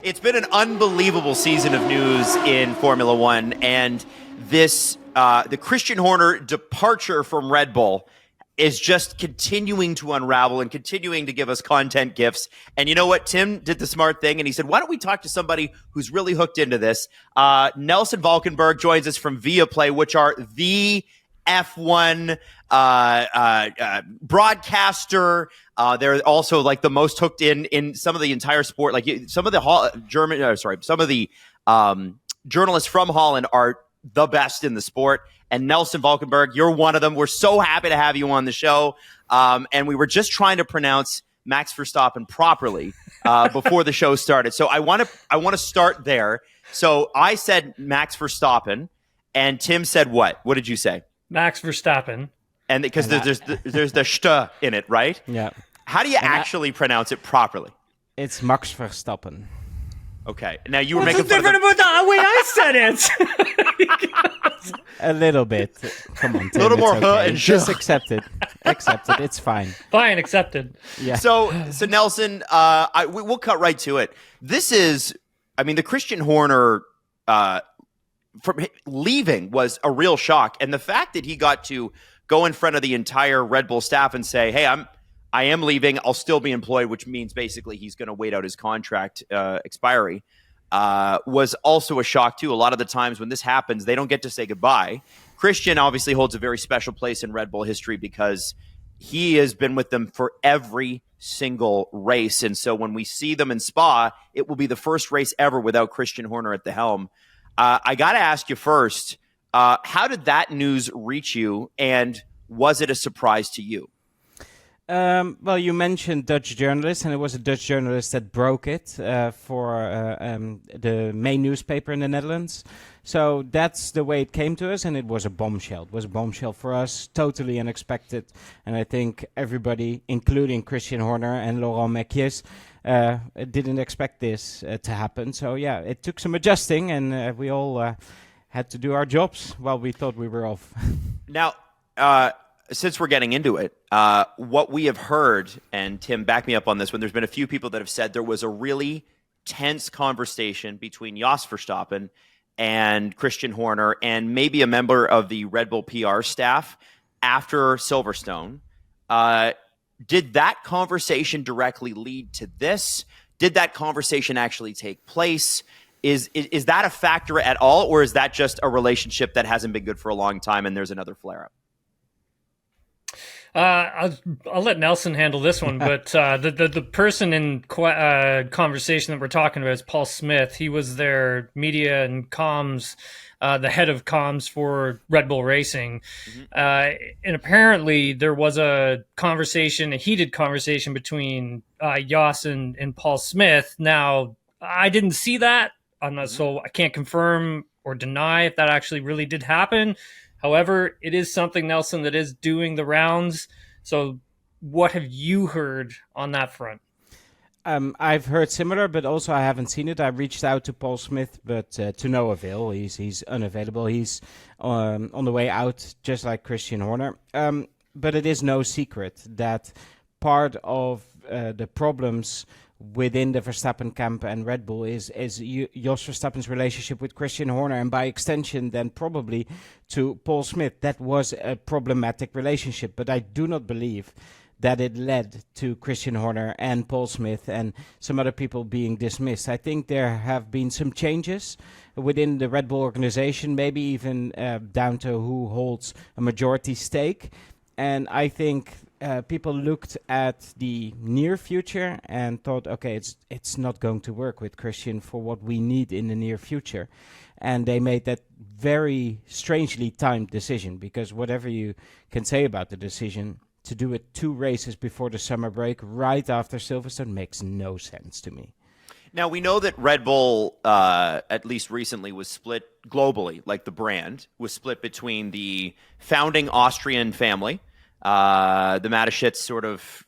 It's been an unbelievable season of news in Formula One, and this the Christian Horner departure from Red Bull is just continuing to unravel and continuing to give us content gifts. And you know what? Tim did the smart thing, and he said, why don't we talk to somebody who's really hooked into this? Nelson Valkenburg joins us from Viaplay, which are the F1 broadcaster. They're also like the most hooked in some of the entire sport. Like some of the journalists from Holland are the best in the sport. And Nelson Valkenburg, you're one of them. We're so happy to have you on the show. And we were just trying to pronounce Max Verstappen properly before the show started. So I want to start there. So I said Max Verstappen, and Tim said what? What did you say? Max Verstappen. And because there's the st in it, right? Yeah. How do you actually pronounce it properly? It's Max Verstappen. Okay. Now you were What's making so fun different of about the way I said it? A little bit. Come on, Tim. A little more it's okay. and just sh. accept it. Accept it. It's fine. Fine, accepted. Yeah. So Nelson, we'll cut right to it. This is, the Christian Horner from leaving was a real shock, and the fact that he got to go in front of the entire Red Bull staff and say, "Hey, I am leaving. I'll still be employed," which means basically he's going to wait out his contract expiry, was also a shock too. A lot of the times when this happens, they don't get to say goodbye. Christian obviously holds a very special place in Red Bull history because he has been with them for every single race. And so when we see them in Spa, it will be the first race ever without Christian Horner at the helm. I got to ask you first, how did that news reach you, and was it a surprise to you? Well, you mentioned Dutch journalists, and it was a Dutch journalist that broke it for the main newspaper in the Netherlands. So that's the way it came to us, and it was a bombshell. It was a bombshell for us, totally unexpected. And I think everybody, including Christian Horner and Laurent Mekies, didn't expect this to happen. So, yeah, it took some adjusting, and we all had to do our jobs while we thought we were off. Now, since we're getting into it, what we have heard, and Tim, back me up on this one, there's been a few people that have said there was a really tense conversation between Jos Verstappen and Christian Horner and maybe a member of the Red Bull PR staff after Silverstone. Did that conversation directly lead to this? Did that conversation actually take place? Is that a factor at all, or is that just a relationship that hasn't been good for a long time and there's another flare-up? I'll let Nelson handle this one, but the person in conversation that we're talking about is Paul Smith. He was their media and comms, the head of comms for Red Bull Racing. Mm-hmm. And apparently there was a heated conversation between Jos and Paul Smith. Now, I didn't see that. I'm not, so I can't confirm or deny if that actually really did happen. However, it is something, Nelson, that is doing the rounds. So what have you heard on that front? I've heard similar, but also I haven't seen it. I reached out to Paul Smith, but to no avail. He's unavailable. He's on the way out, just like Christian Horner. But it is no secret that part of the problems within the Verstappen camp and Red Bull is Jos Verstappen's relationship with Christian Horner, and by extension then probably to Paul Smith. That was a problematic relationship, but I do not believe that it led to Christian Horner and Paul Smith and some other people being dismissed. I think there have been some changes within the Red Bull organization, maybe even down to who holds a majority stake. And I think people looked at the near future and thought, okay, it's not going to work with Christian for what we need in the near future. And they made that very strangely timed decision, because whatever you can say about the decision, to do it 2 races before the summer break, right after Silverstone, makes no sense to me. Now, we know that Red Bull, at least recently, was split globally, like the brand, was split between the founding Austrian family, the Mateschitz sort of,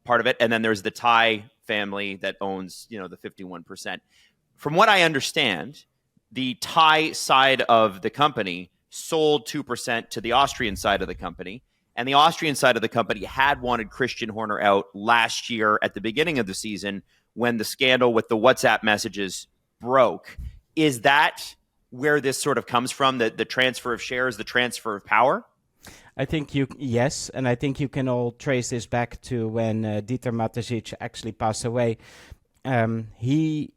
part of it. And then there's the Thai family that owns, the 51%. From what I understand, the Thai side of the company sold 2% to the Austrian side of the company. And the Austrian side of the company had wanted Christian Horner out last year at the beginning of the season when the scandal with the WhatsApp messages broke. Is that where this sort of comes from, the transfer of shares, the transfer of power? I think yes, and I think you can all trace this back to when Dieter Mateschitz actually passed away. He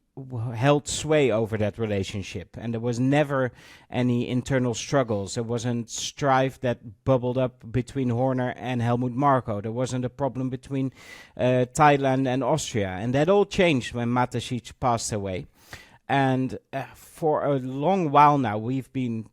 held sway over that relationship, and there was never any internal struggles. There wasn't strife that bubbled up between Horner and Helmut Marko. There wasn't a problem between Thailand and Austria, and that all changed when Mateschitz passed away. And for a long while now, we've been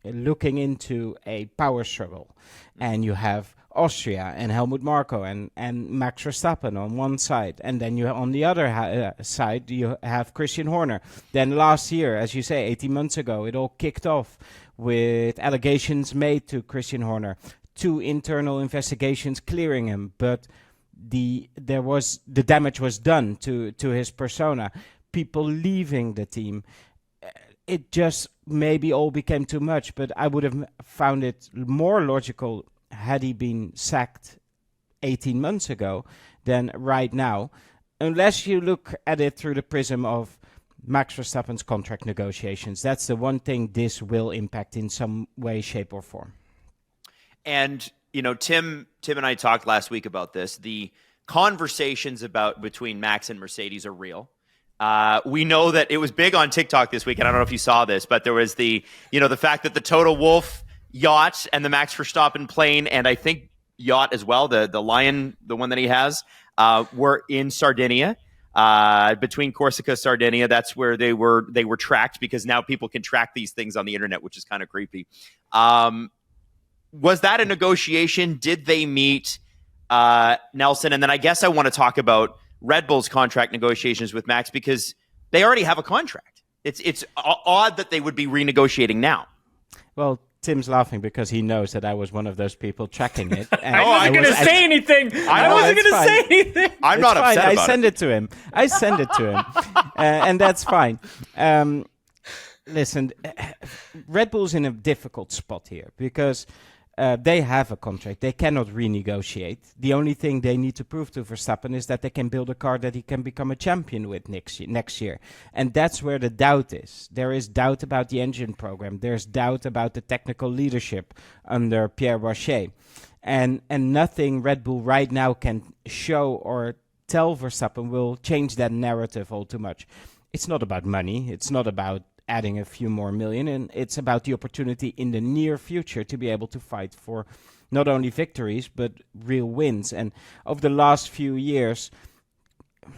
looking into a power struggle. And you have Austria and Helmut Marko and Max Verstappen on one side. And then on the other side, you have Christian Horner. Then last year, as you say, 18 months ago, it all kicked off with allegations made to Christian Horner, 2 internal investigations clearing him. But the damage was done to his persona. People leaving the team. It just maybe all became too much, but I would have found it more logical had he been sacked 18 months ago than right now, unless you look at it through the prism of Max Verstappen's contract negotiations. That's the one thing this will impact in some way, shape, or form. And, Tim and I talked last week about this. The conversations between Max and Mercedes are real. We know that it was big on TikTok this week, and I don't know if you saw this, but there was the fact that the Toto Wolff yacht and the Max Verstappen plane, and I think yacht as well, the Lion, the one that he has, were in Sardinia, between Corsica, Sardinia. That's where they were tracked, because now people can track these things on the internet, which is kind of creepy. Was that a negotiation? Did they meet, Nelson? And then I guess I want to talk about Red Bull's contract negotiations with Max, because they already have a contract. It's odd that they would be renegotiating now. Well, Tim's laughing because he knows that I was one of those people tracking it. And I wasn't going to say anything. I wasn't going to say anything. I'm not upset about it. I send it to him. And that's fine. Listen, Red Bull's in a difficult spot here because they have a contract. They cannot renegotiate. The only thing they need to prove to Verstappen is that they can build a car that he can become a champion with next year. And that's where the doubt is. There is doubt about the engine program. There's doubt about the technical leadership under Pierre Bourget. And nothing Red Bull right now can show or tell Verstappen will change that narrative all too much. It's not about money. It's not about adding a few more million, and it's about the opportunity in the near future to be able to fight for not only victories but real wins. And over the last few years,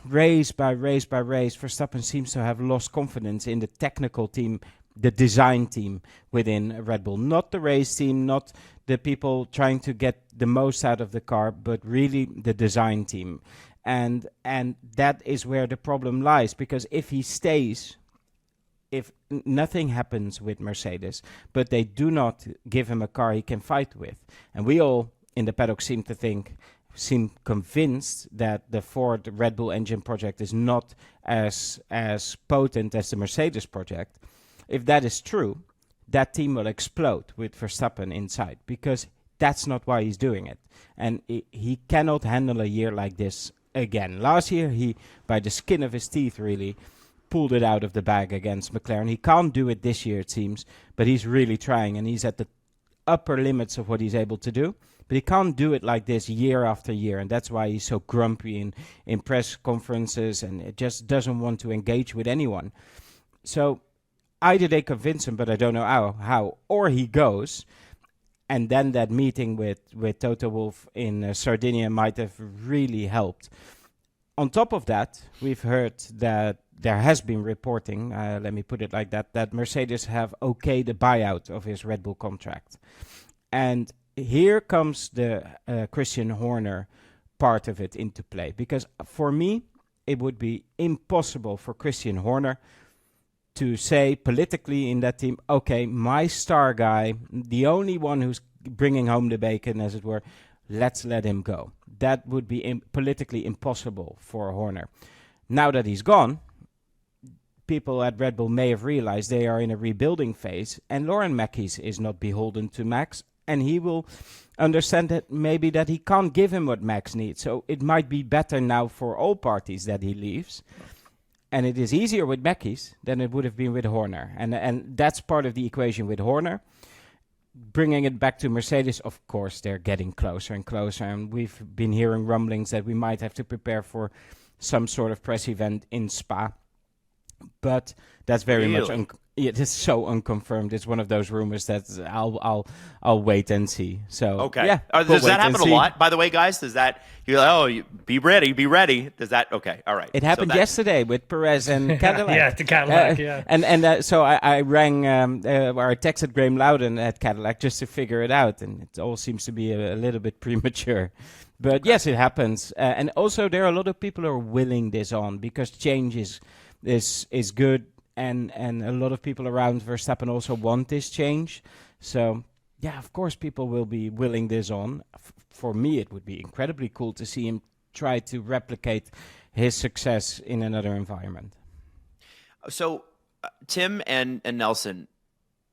race by race by race, Verstappen seems to have lost confidence in the technical team, the design team within Red Bull. Not the race team, not the people trying to get the most out of the car, but really the design team. And that is where the problem lies, because if he stays, if nothing happens with Mercedes, but they do not give him a car he can fight with, and we all in the paddock seem convinced that the Ford Red Bull engine project is not as potent as the Mercedes project. If that is true, that team will explode with Verstappen inside, because that's not why he's doing it. And he cannot handle a year like this again. Last year, he, by the skin of his teeth, really pulled it out of the bag against McLaren. He can't do it this year, it seems, but he's really trying, and he's at the upper limits of what he's able to do. But he can't do it like this year after year, and that's why he's so grumpy in press conferences, and it just doesn't want to engage with anyone. So either they convince him, but I don't know how, or he goes, and then that meeting with Toto Wolff in Sardinia might have really helped. On top of that, we've heard that there has been reporting, let me put it like that Mercedes have okayed the buyout of his Red Bull contract. And here comes the Christian Horner part of it into play. Because for me, it would be impossible for Christian Horner to say politically in that team, okay, my star guy, the only one who's bringing home the bacon, as it were, let's let him go. That would be politically impossible for Horner. Now that he's gone, people at Red Bull may have realized they are in a rebuilding phase, and Lauren Mackies is not beholden to Max, and he will understand that maybe that he can't give him what Max needs. So it might be better now for all parties that he leaves. And it is easier with Mackies than it would have been with Horner. And that's part of the equation with Horner. Bringing it back to Mercedes, of course, they're getting closer and closer. And we've been hearing rumblings that we might have to prepare for some sort of press event in Spa. But that's very much it is so unconfirmed. It's one of those rumors that I'll wait and see. So okay, yeah, does that happen a lot? By the way, guys, does that be ready? Does that all right? It happened yesterday with Perez and Cadillac. Yeah, the Cadillac. Yeah, and so I rang or I texted Graham Loudon at Cadillac just to figure it out, and it all seems to be a little bit premature. But yes, it happens, and also there are a lot of people who are willing this on because change is good, and a lot of people around Verstappen also want this change. So yeah, of course people will be willing this on. For me, it would be incredibly cool to see him try to replicate his success in another environment. So Tim and Nelson,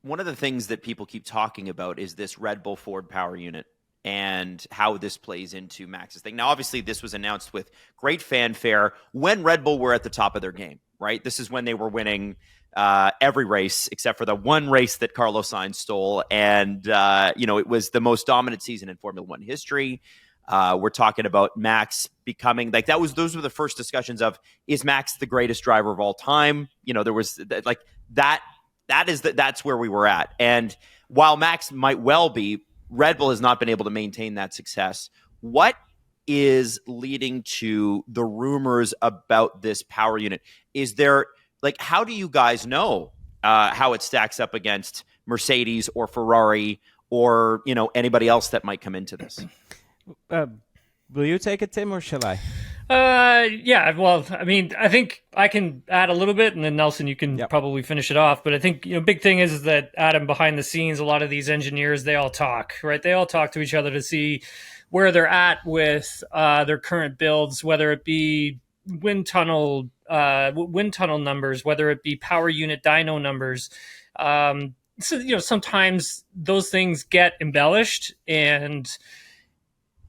one of the things that people keep talking about is this Red Bull Ford power unit and how this plays into Max's thing. Now, obviously, this was announced with great fanfare when Red Bull were at the top of their game, right? This is when they were winning every race except for the one race that Carlos Sainz stole. And, it was the most dominant season in Formula One history. We're talking about Max becoming like those were the first discussions of, is Max the greatest driver of all time? There was like that's where we were at. And while Max might well be, Red Bull has not been able to maintain that success. What is leading to the rumors about this power unit? Is there how do you guys know how it stacks up against Mercedes or Ferrari or anybody else that might come into this? Will you take it, Tim, or shall I? Yeah, well, I mean, I think I can add a little bit, and then Nelson, you can probably finish it off. But I think, big thing is that Adam, behind the scenes, a lot of these engineers, they all talk, right? They all talk to each other to see where they're at with their current builds, whether it be wind tunnel numbers, whether it be power unit dyno numbers. So, sometimes those things get embellished, and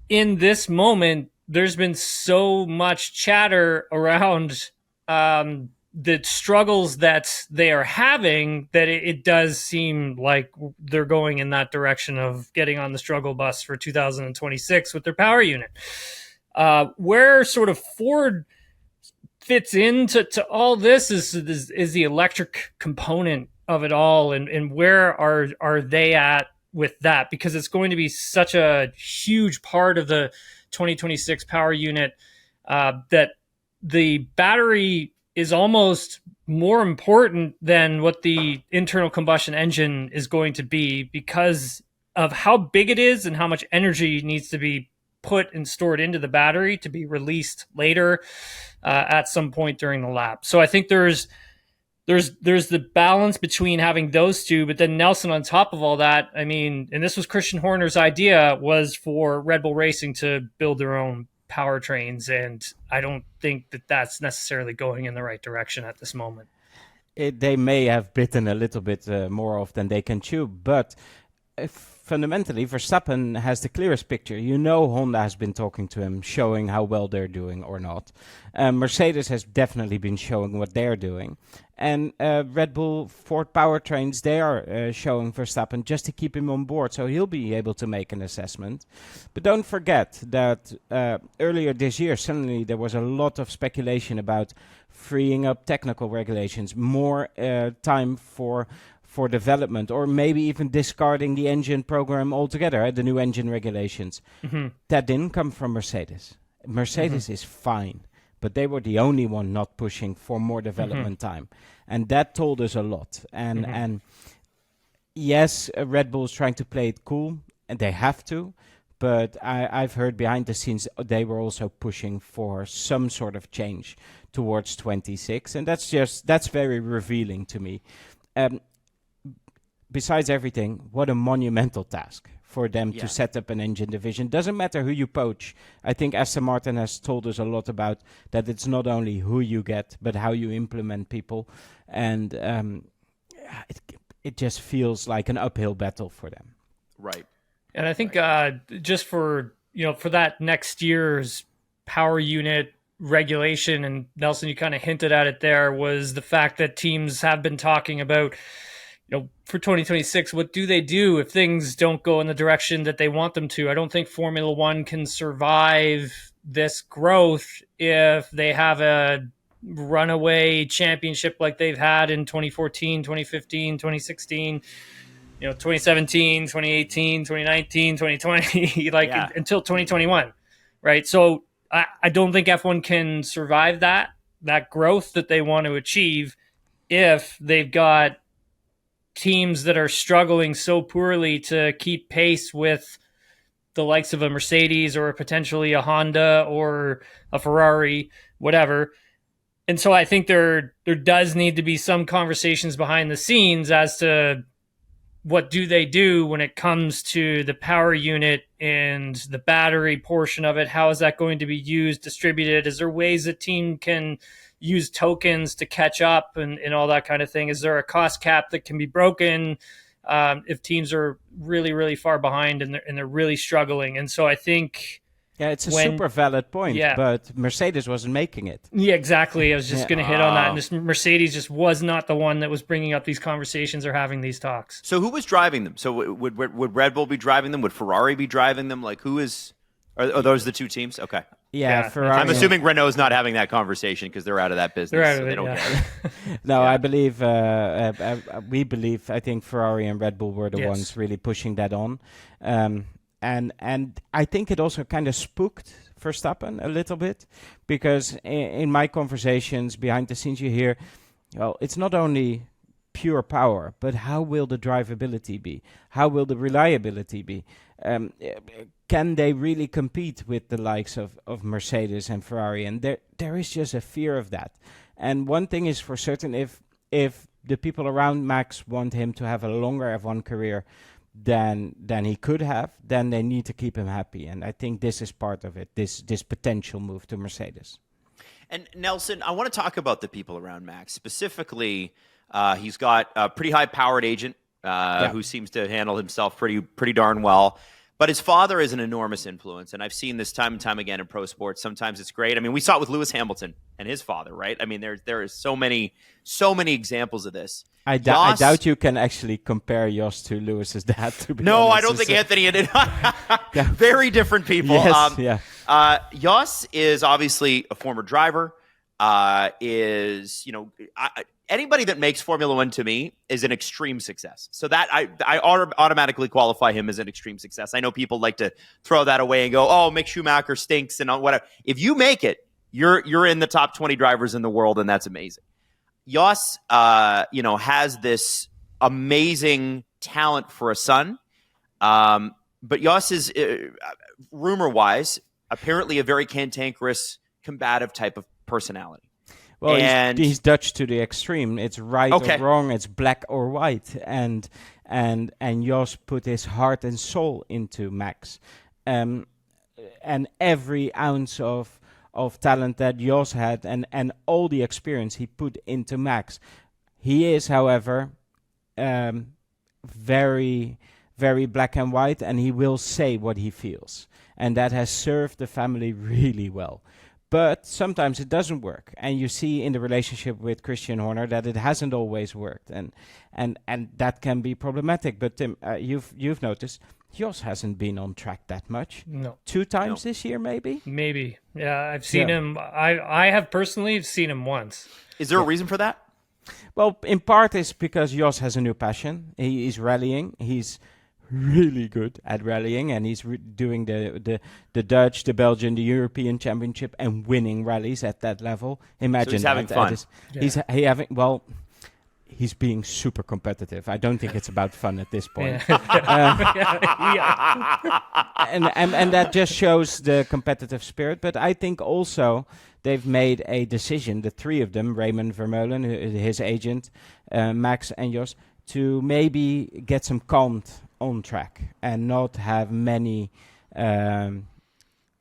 in this moment, there's been so much chatter around the struggles that they are having that it does seem like they're going in that direction of getting on the struggle bus for 2026 with their power unit. Where sort of Ford fits into all this is the electric component of it all, and where are they at with that, because it's going to be such a huge part of the 2026 power unit that the battery is almost more important than what the internal combustion engine is going to be, because of how big it is and how much energy needs to be put and stored into the battery to be released later at some point during the lap. So I think there's the balance between having those two, but then Nelson on top of all that, I mean, and this was Christian Horner's idea, was for Red Bull Racing to build their own powertrains, and I don't think that that's necessarily going in the right direction at this moment. They may have bitten a little bit more off than they can chew, but fundamentally, Verstappen has the clearest picture. Honda has been talking to him, showing how well they're doing or not. Mercedes has definitely been showing what they're doing. And Red Bull, Ford powertrains, they are showing Verstappen just to keep him on board, so he'll be able to make an assessment. But don't forget that earlier this year, suddenly there was a lot of speculation about freeing up technical regulations, more time for development, or maybe even discarding the engine program altogether, the new engine regulations. Mm-hmm. That didn't come from Mercedes. Mercedes is fine, but they were the only one not pushing for more development time. And that told us a lot. And yes, Red Bull is trying to play it cool, and they have to, but I've heard behind the scenes they were also pushing for some sort of change towards 26, and that's very revealing to me. Besides everything, what a monumental task for them to set up an engine division. Doesn't matter who you poach. I think Aston Martin has told us a lot about that. It's not only who you get, but how you implement people. And it just feels like an uphill battle for them. Right. And I think just for for that next year's power unit regulation, and Nelson, you kind of hinted at it there, was the fact that teams have been talking about, for 2026, what do they do if things don't go in the direction that they want them to? I don't think Formula One can survive this growth if they have a runaway championship like they've had in 2014, 2015, 2016, 2017, 2018, 2019, 2020, until 2021, right? So I don't think F1 can survive that growth that they want to achieve if they've got teams that are struggling so poorly to keep pace with the likes of a Mercedes or potentially a Honda or a Ferrari, whatever. And so I think there does need to be some conversations behind the scenes as to what do they do when it comes to the power unit and the battery portion of it. How is that going to be used, distributed? Is there ways a team can use tokens to catch up and all that kind of thing? Is there a cost cap that can be broken if teams are really, really far behind and they're really struggling? And so I think... Yeah, it's a super valid point, but Mercedes wasn't making it. Yeah, exactly. I was just going to hit on that. And this Mercedes just was not the one that was bringing up these conversations or having these talks. So who was driving them? So would Red Bull be driving them? Would Ferrari be driving them? Like, who is... Are those the two teams? Okay. Yeah, Ferrari. I'm assuming Renault's not having that conversation because they're out of that business. They're out of so it, they don't care. No, I believe, I think Ferrari and Red Bull were the ones really pushing that on. And I think it also kind of spooked Verstappen a little bit, because in my conversations behind the scenes you hear, well, it's not only pure power, but how will the drivability be? How will the reliability be? Can they really compete with the likes of Mercedes and Ferrari? And there is just a fear of that. And one thing is for certain, if the people around Max want him to have a longer F1 career than he could have, then they need to keep him happy. And I think this is part of it, this potential move to Mercedes. And Nelson, I want to talk about the people around Max. Specifically, he's got a pretty high-powered agent who seems to handle himself pretty darn well. But his father is an enormous influence, and I've seen this time and time again in pro sports. Sometimes it's great. I mean, we saw it with Lewis Hamilton and his father, right? I mean, there is so many examples of this. I doubt you can actually compare Jos to Lewis's dad. To be honest. I don't think Anthony and it. Very different people. Yes, Jos is obviously a former driver. Anybody that makes Formula One to me is an extreme success. So that I automatically qualify him as an extreme success. I know people like to throw that away and go, "Oh, Mick Schumacher stinks," and whatever. If you make it, you're in the top 20 drivers in the world, and that's amazing. Jos, has this amazing talent for a son, but Jos is, rumor-wise, apparently a very cantankerous, combative type of personality. Well, he's Dutch to the extreme. It's right or wrong. It's black or white. And Jos put his heart and soul into Max, and every ounce of talent that Jos had, and all the experience he put into Max. He is, however, very, very black and white, and he will say what he feels, and that has served the family really well. But sometimes it doesn't work, and you see in the relationship with Christian Horner that it hasn't always worked, and that can be problematic. But Tim, you've noticed Jos hasn't been on track that much. No, 2 times this year, maybe. Yeah, I've seen him. I have personally seen him once. Is there a reason for that? Well, in part it's because Jos has a new passion. He is rallying. He's really good at rallying, and he's doing the Dutch, the Belgian, the European Championship, and winning rallies at that level. Imagine so he's having fun. He's being super competitive. I don't think it's about fun at this point. And that just shows the competitive spirit. But I think also they've made a decision, the 3 of them, Raymond Vermeulen, his agent, Max and Jos, to maybe get some calmed on track and not have many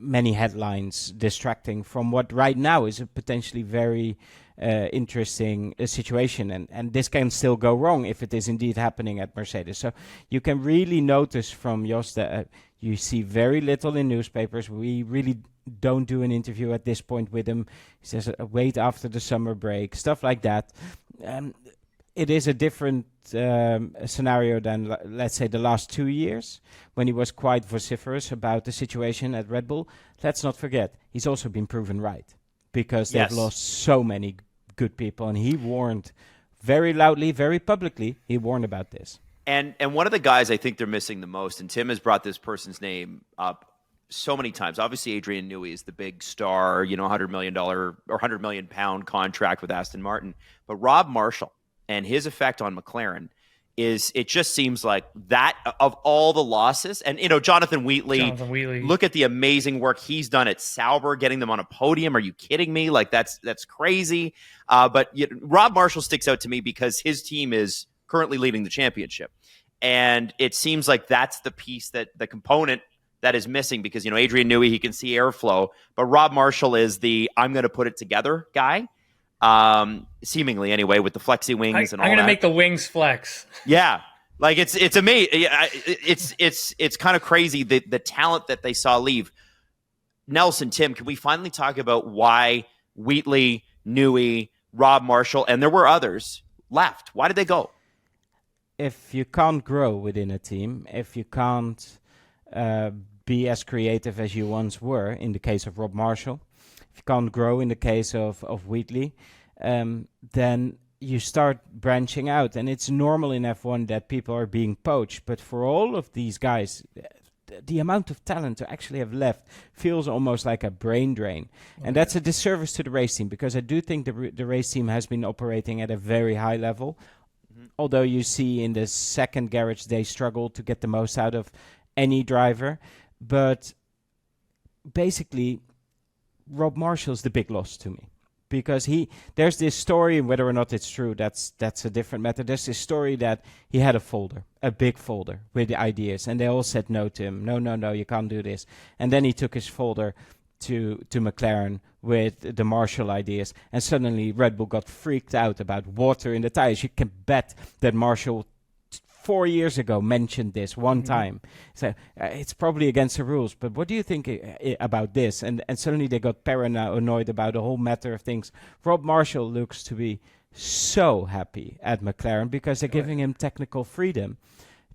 headlines distracting from what right now is a potentially very interesting situation, and this can still go wrong if it is indeed happening at Mercedes. So you can really notice from Jos that you see very little in newspapers. We really don't do an interview at this point with him. He says wait after the summer break, stuff like that. It is a different scenario than, let's say, the last 2 years, when he was quite vociferous about the situation at Red Bull. Let's not forget, he's also been proven right, because they've lost so many good people, and he warned very loudly, very publicly, he warned about this. And one of the guys I think they're missing the most, and Tim has brought this person's name up so many times. Obviously, Adrian Newey is the big star, $100 million or £100 million contract with Aston Martin. But Rob Marshall and his effect on McLaren it just seems like that of all the losses. And, Jonathan Wheatley, look at the amazing work he's done at Sauber, getting them on a podium. Are you kidding me? Like, that's crazy. But Rob Marshall sticks out to me because his team is currently leading the championship. And it seems like that's the piece, that the component that is missing, because, Adrian Newey, he can see airflow, but Rob Marshall is the I'm going to put it together guy. Seemingly anyway, with the flexi wings and all that. I'm going to make the wings flex. Yeah. Like it's amazing. It's kind of crazy the talent that they saw leave. Nelson, Tim, can we finally talk about why Wheatley, Newey, Rob Marshall, and there were others left? Why did they go? If you can't grow within a team, if you can't be as creative as you once were, in the case of Rob Marshall, if you can't grow in the case of Wheatley, then you start branching out. And it's normal in F1 that people are being poached. But for all of these guys, the amount of talent to actually have left feels almost like a brain drain. And that's a disservice to the race team, because I do think the race team has been operating at a very high level. Although you see in the second garage, they struggle to get the most out of any driver. But basically, Rob Marshall's the big loss to me, because there's this story, and whether or not it's true, that's a different matter. There's this story that he had a big folder with the ideas, and they all said no to him. No, you can't do this. And then he took his folder to McLaren with the Marshall ideas, and suddenly Red Bull got freaked out about water in the tires. You can bet that Marshall 4 years ago mentioned this one time. So it's probably against the rules, but what do you think about this? And suddenly they got paranoid about the whole matter of things. Rob Marshall looks to be so happy at McLaren, because they're giving him technical freedom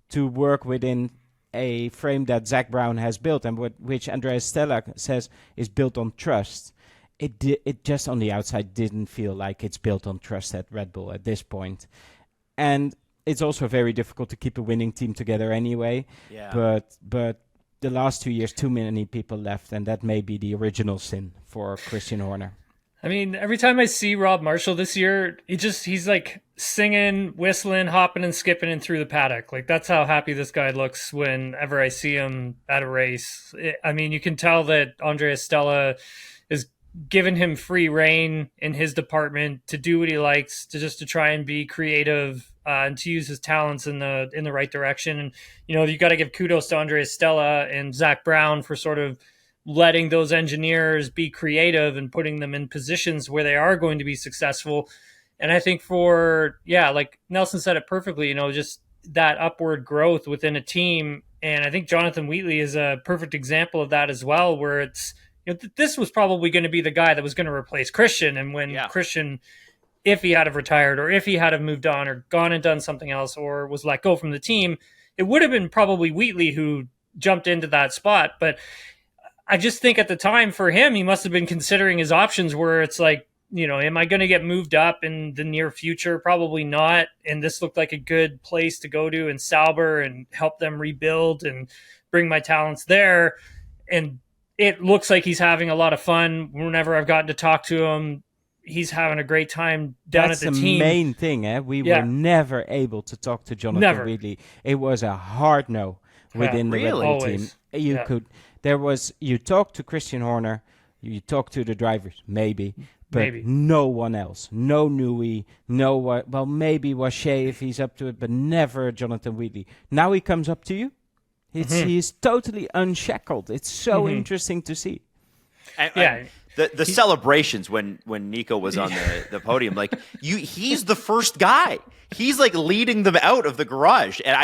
to work within a frame that Zach Brown has built, and which Andreas Stella says is built on trust. It just on the outside didn't feel like it's built on trust at Red Bull at this point. And it's also very difficult to keep a winning team together anyway. Yeah. But the last 2 years, too many people left, and that may be the original sin for Christian Horner. I mean, every time I see Rob Marshall this year, he's like singing, whistling, hopping and skipping in through the paddock. Like, that's how happy this guy looks whenever I see him at a race. I mean, you can tell that Andreas Stella is giving him free reign in his department to do what he likes, to try and be creative, and to use his talents in the right direction. And, you got to give kudos to Andreas Stella and Zach Brown for sort of letting those engineers be creative and putting them in positions where they are going to be successful. And I think like Nelson said it perfectly, just that upward growth within a team. And I think Jonathan Wheatley is a perfect example of that as well, where it's, this was probably going to be the guy that was going to replace Christian. And when Christian, if he had have retired, or if he had have moved on or gone and done something else, or was let go from the team, it would have been probably Wheatley who jumped into that spot. But I just think at the time for him, he must have been considering his options, where it's like, am I going to get moved up in the near future? Probably not. And this looked like a good place to go to in Sauber and help them rebuild and bring my talents there. And it looks like he's having a lot of fun. Whenever I've gotten to talk to him, he's having a great time down at the team. That's the main thing. We were never able to talk to Jonathan Wheatley. It was a hard no within the Red Bull team. You talk to Christian Horner, you talk to the drivers, maybe. No one else. No Newey, maybe Washay if he's up to it, but never Jonathan Wheatley. Now he comes up to you. He's totally unshackled. It's so interesting to see. the celebrations when Nico was on the podium, like he's the first guy. He's like leading them out of the garage. And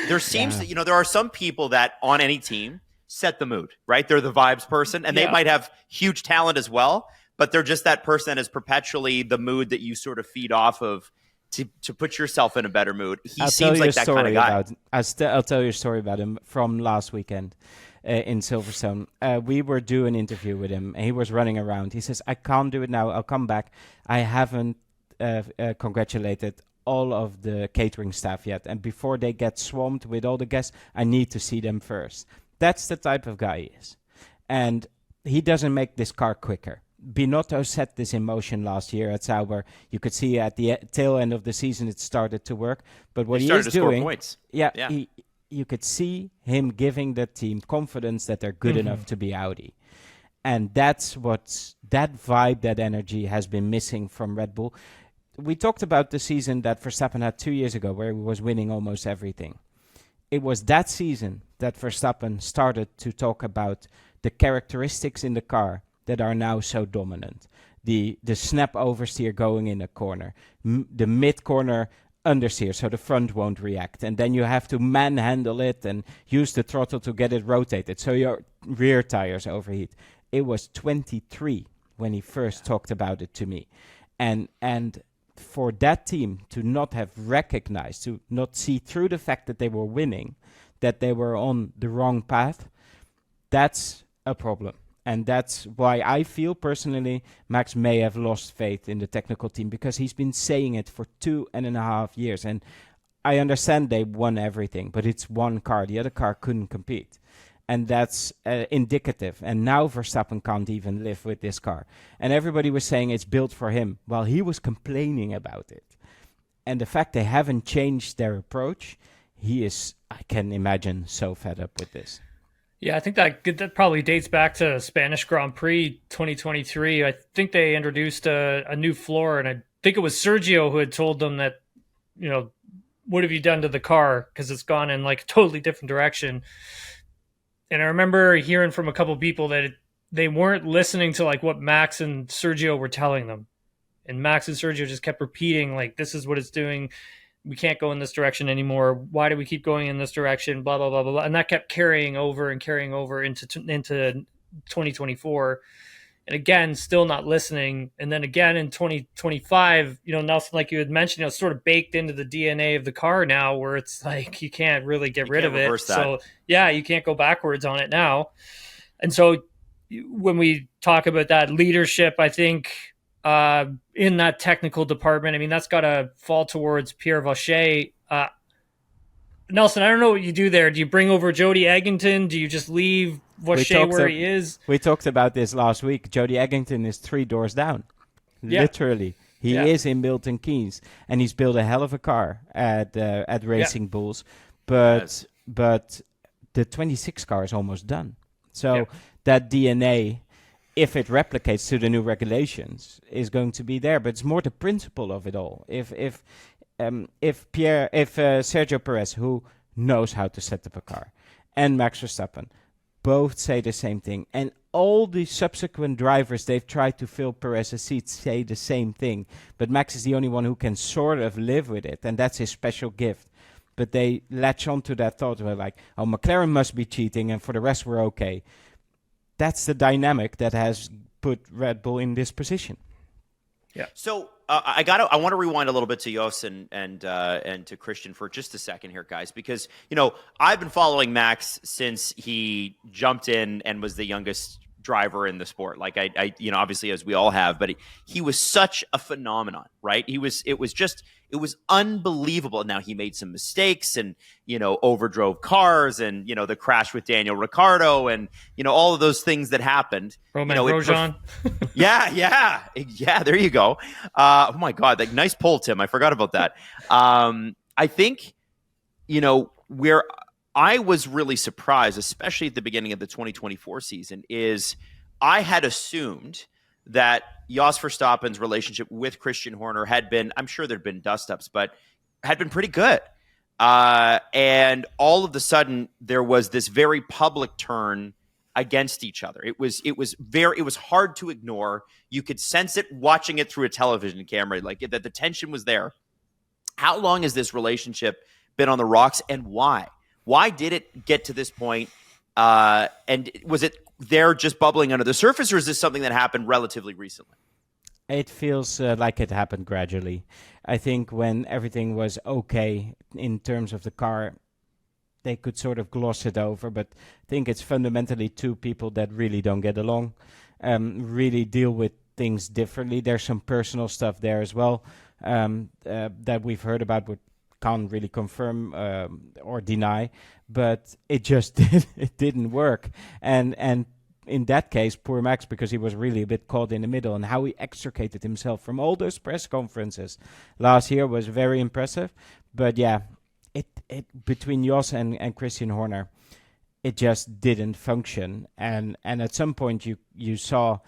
there seems that, there are some people that on any team set the mood, right? They're the vibes person, and they might have huge talent as well, but they're just that person that is perpetually the mood that you sort of feed off of to put yourself in a better mood. He seems like that kind of guy. I'll tell you a story about him from last weekend. In Silverstone, we were doing an interview with him, and he was running around. He says, "I can't do it now. I'll come back. I haven't congratulated all of the catering staff yet, and before they get swamped with all the guests, I need to see them first." That's the type of guy he is, and he doesn't make this car quicker. Binotto set this in motion last year at Sauber. You could see at the tail end of the season it started to work. But what he is doing, score points. You could see him giving the team confidence that they're good enough to be Audi. And that's that vibe, that energy has been missing from Red Bull. We talked about the season that Verstappen had 2 years ago where he was winning almost everything. It was that season that Verstappen started to talk about the characteristics in the car that are now so dominant. The snap oversteer going in a corner, the mid-corner understeer so the front won't react, and then you have to manhandle it and use the throttle to get it rotated so your rear tires overheat. It was 23 when he first talked about it to me, and for that team to not have recognized, to not see through the fact that they were winning, that they were on the wrong path, that's a problem. And that's why I feel personally Max may have lost faith in the technical team, because he's been saying it for 2.5 years. And I understand they won everything, but it's one car. The other car couldn't compete. And that's indicative. And now Verstappen can't even live with this car. And everybody was saying it's built for him, while he was complaining about it. And the fact they haven't changed their approach, he is, I can imagine, so fed up with this. Yeah, I think that probably dates back to Spanish Grand Prix 2023. I think they introduced a new floor, and I think it was Sergio who had told them that, what have you done to the car? Because it's gone in like a totally different direction. And I remember hearing from a couple people that they weren't listening to like what Max and Sergio were telling them. And Max and Sergio just kept repeating, like, this is what it's doing. We can't go in this direction anymore. Why do we keep going in this direction? Blah, blah, blah, blah, blah. And that kept carrying over into 2024. And again, still not listening. And then again in 2025, Nelson, like you had mentioned, it's sort of baked into the DNA of the car now, where it's like you can't really get rid of it. So yeah, you can't go backwards on it now. And so when we talk about that leadership, I think in that technical department, I mean, that's got to fall towards Pierre Vaucher. Nelson, I don't know what you do there. Do you bring over Jody Eggington? Do you just leave Vaucher where he is? We talked about this last week. Jody Eggington is 3 doors down. Yeah. Literally. He is in Milton Keynes, and he's built a hell of a car at Racing Bulls. But the 26 car is almost done. So that DNA, if it replicates to the new regulations, is going to be there. But it's more the principle of it all. If Sergio Perez, who knows how to set up a car, and Max Verstappen both say the same thing, and all the subsequent drivers they've tried to fill Perez's seat say the same thing, but Max is the only one who can sort of live with it, and that's his special gift. But they latch on to that thought where like, oh, McLaren must be cheating, and for the rest we're okay. That's the dynamic that has put Red Bull in this position. Yeah. So I want to rewind a little bit to Jos and to Christian for just a second here, guys, because I've been following Max since he jumped in and was the youngest driver in the sport. Like I obviously, as we all have, but he was such a phenomenon, right? It was unbelievable. Now he made some mistakes and, overdrove cars and, the crash with Daniel Ricciardo and, all of those things that happened. Roman Grosjean. Yeah. There you go. Oh my God. Like, nice pull, Tim. I forgot about that. I think, where I was really surprised, especially at the beginning of the 2024 season, is I had assumed that Jos Verstappen's relationship with Christian Horner had been, I'm sure there'd been dust-ups, but had been pretty good. And all of a sudden, there was this very public turn against each other. It was hard to ignore. You could sense it watching it through a television camera, like that the tension was there. How long has this relationship been on the rocks, and why? Why did it get to this point? And was it there just bubbling under the surface, or is this something that happened relatively recently? It feels like it happened gradually. I think when everything was okay in terms of the car, they could sort of gloss it over, but I think it's fundamentally two people that really don't get along, really deal with things differently. There's some personal stuff there as well that we've heard about, but can't really confirm or deny. But it just it didn't work, and in that case, poor Max, because he was really a bit caught in the middle, and how he extricated himself from all those press conferences last year was very impressive. But yeah. It between Jos and Christian Horner, it just didn't function. And at some point you saw,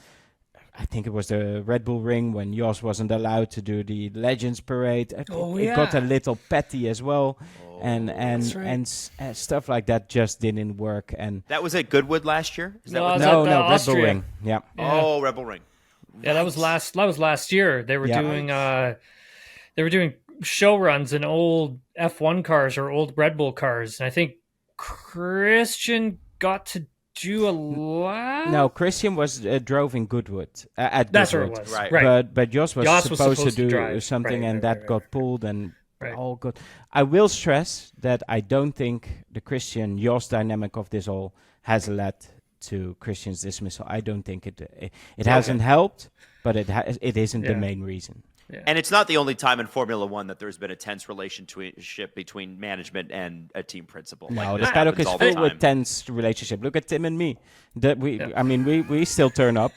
I think it was the Red Bull Ring when Jos wasn't allowed to do the Legends Parade. It got a little petty as well, and stuff like that just didn't work. And that was at Goodwood last year. Is that what no, Red Bull Austria. Ring. Yeah. Oh, Red Bull Ring. Yeah, that was last year. They were doing show runs in old F1 cars or old Red Bull cars. And I think Christian got to do a lap. No, Christian was drove in Goodwood at That's Goodwood. where it was. Right. But Jos was supposed to do something, and that got pulled, and all good. I will stress that I don't think the Christian Jos dynamic of this all has led to Christian's dismissal. I don't think it hasn't helped, but it isn't the main reason. Yeah. And it's not the only time in Formula One that there's been a tense relationship between management and a team principal. No, the paddock is filled with tense relationship. Look at Tim and me. We still turn up.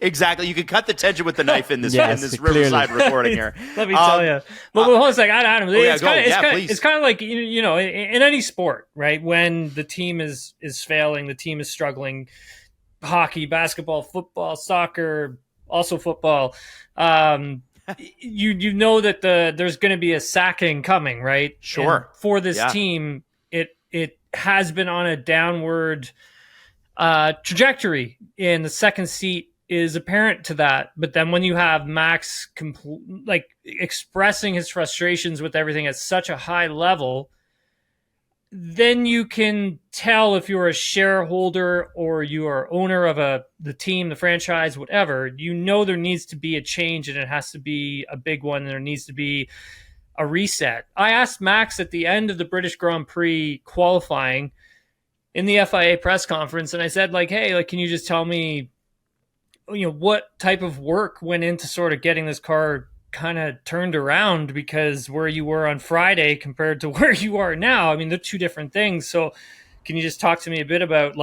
Exactly. You can cut the tension with the knife in this clearly. Riverside recording here. Let me tell you. But hold on a second, Adam. Please. It's kind of like in any sport, right? When the team is failing, the team is struggling. Hockey, basketball, football, soccer. Also football, you know that there's going to be a sacking coming, right? Sure. And for this team, it has been on a downward trajectory, and the second seat is apparent to that. But then when you have Max expressing his frustrations with everything at such a high level, then you can tell if you're a shareholder or you are owner of the team, the franchise, whatever, there needs to be a change, and it has to be a big one, and there needs to be a reset. I asked Max at the end of the British Grand Prix qualifying in the FIA press conference, and I said, hey, can you just tell me, what type of work went into sort of getting this car kind of turned around, because where you were on Friday compared to where you are now, I mean, they're two different things. So can you just talk to me a bit about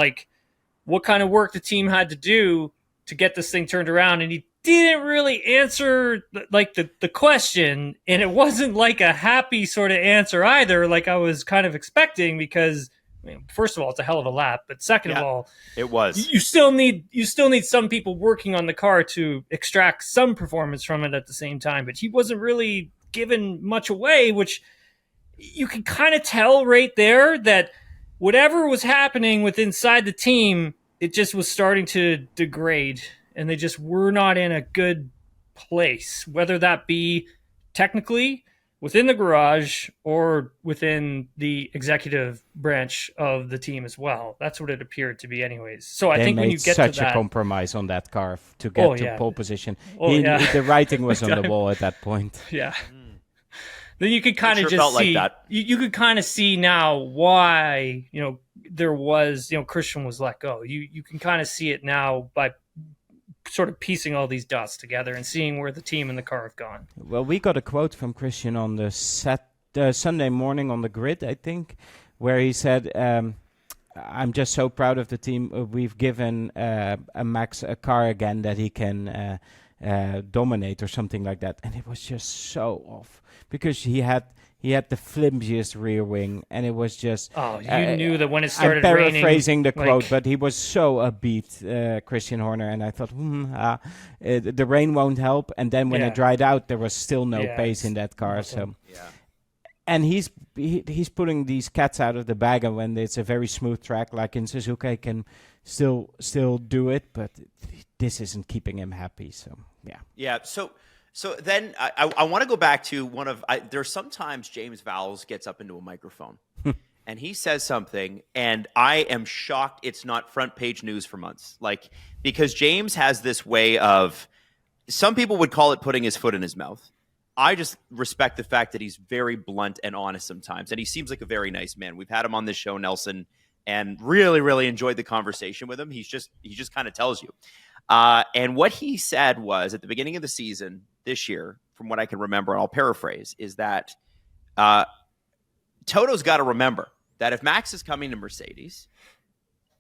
what kind of work the team had to do to get this thing turned around? And he didn't really answer the question, and it wasn't a happy sort of answer either, I was kind of expecting, because first of all, it's a hell of a lap, but second of all, it was. You still need some people working on the car to extract some performance from it at the same time. But he wasn't really giving much away, which you can kind of tell right there that whatever was happening with inside the team, it just was starting to degrade, and they just were not in a good place, whether that be technically within the garage or within the executive branch of the team as well. That's what it appeared to be anyways. So I think when you get to that... such a compromise on that car to get to pole position. The writing was on the wall at that point. Yeah. Then you could kind of just see... like that. You could kind of see now why, there was... Christian was let go. You can kind of see it now by sort of piecing all these dots together and seeing where the team and the car have gone. Well, we got a quote from Christian on the Sunday morning on the grid, I think, where he said, I'm just so proud of the team. We've given Max a car again that he can dominate, or something like that. And it was just so off, because he had the flimsiest rear wing, and it was just... Oh, you knew that when it started raining... I'm paraphrasing the quote, but he was so upbeat, Christian Horner, and I thought, the rain won't help. And then when it dried out, there was still no pace in that car. So and he's pulling these cats out of the bag, and when it's a very smooth track like in Suzuka, he can still do it, but this isn't keeping him happy. So Yeah. So then I want to go back to there's sometimes James Vowles gets up into a microphone and he says something, and I am shocked it's not front page news for months. Like, because James has this way of, some people would call it putting his foot in his mouth. I just respect the fact that he's very blunt and honest sometimes, and he seems like a very nice man. We've had him on this show, Nelson, and really, really enjoyed the conversation with him. He just kind of tells you. And what he said was, at the beginning of the season this year, from what I can remember, and I'll paraphrase, is that Toto's got to remember that if Max is coming to Mercedes,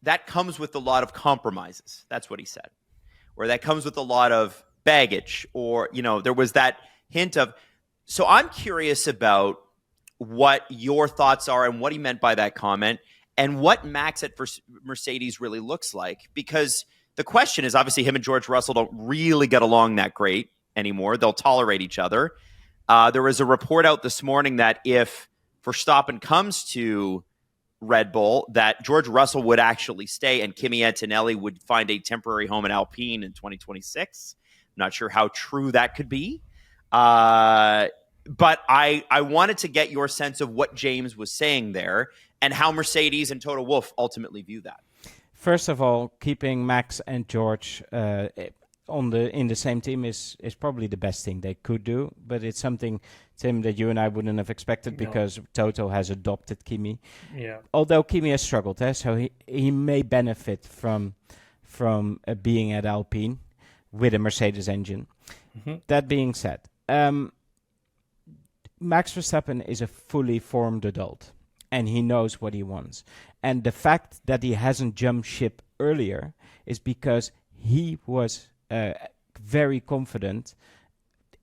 that comes with a lot of compromises. That's what he said. Or that comes with a lot of baggage, or, there was that hint of. So I'm curious about what your thoughts are and what he meant by that comment, and what Max at Mercedes really looks like. Because the question is, obviously, him and George Russell don't really get along that great anymore. They'll tolerate each other. There was a report out this morning that if Verstappen comes to Red Bull, that George Russell would actually stay and Kimi Antonelli would find a temporary home in Alpine in 2026. I'm not sure how true that could be. But I wanted to get your sense of what James was saying there and how Mercedes and Toto Wolff ultimately view that. First of all, keeping Max and George in the same team is probably the best thing they could do, but it's something, Tim, that you and I wouldn't have expected because Toto has adopted Kimi. Yeah. Although Kimi has struggled, so he may benefit from being at Alpine with a Mercedes engine. Mm-hmm. That being said, Max Verstappen is a fully formed adult, and he knows what he wants. And the fact that he hasn't jumped ship earlier is because he was very confident